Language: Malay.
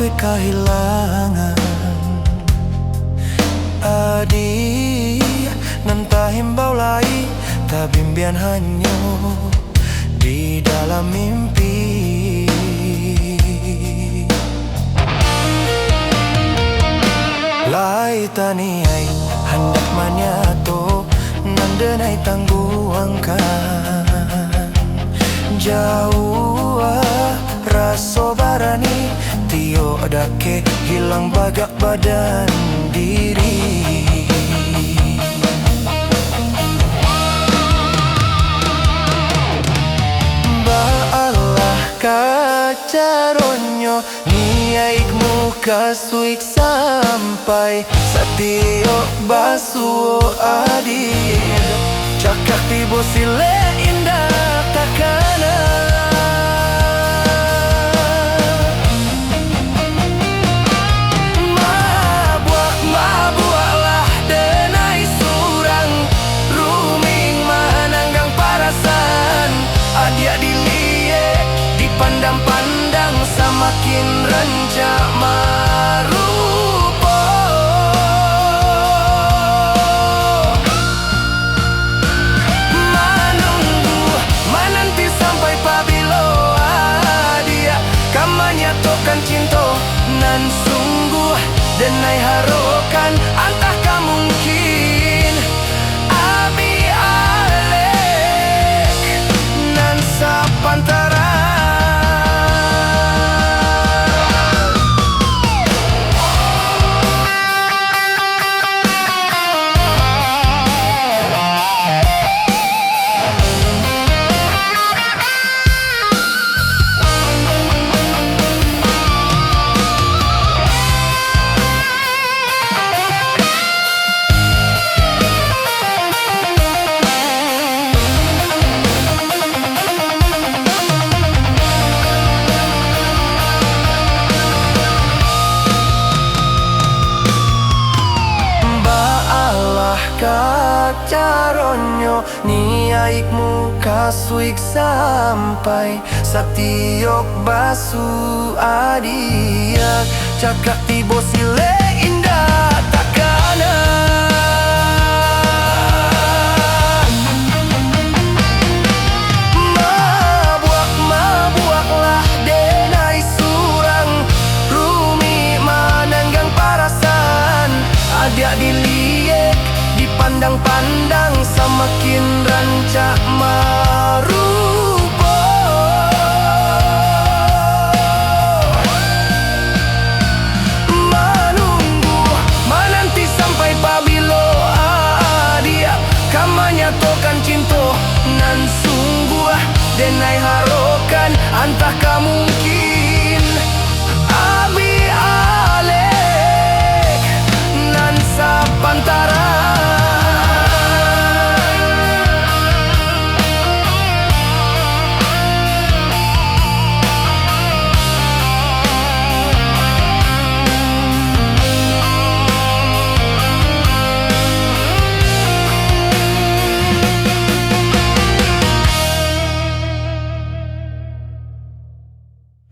kue kehilangan adi nanta himbau lai tabimbian hanyo di dalam mimpi. Lai taniai hendak manyato nandenai tangguangkan jauh raso barani tio dake hilang bagak badan diri. Baalah kacaronyo niaikmu kasuik sampai satio basu adil cakak tibo sile indah takana. Mabuaklah denai surang ruming menanggang parasan adia diliek dipandang-pandang semakin rancak marupo. Menunggu menanti sampai pabilo adia kamanya tokan cinta nan sungguh denai harokan antah ka mungkin abi alek nan sapantara. Caronyo niaikmu kasuik sampai satiok basu adiak cakak tibo sile indah takana. Mabuaklah denai surang rumi menanggang parasan adia diliek dipandang-pandang semakin rancak marupo. Menunggu menanti sampai pabilo adia kamanya tokan cinta nan sungguh denai harokan antah ka mungkin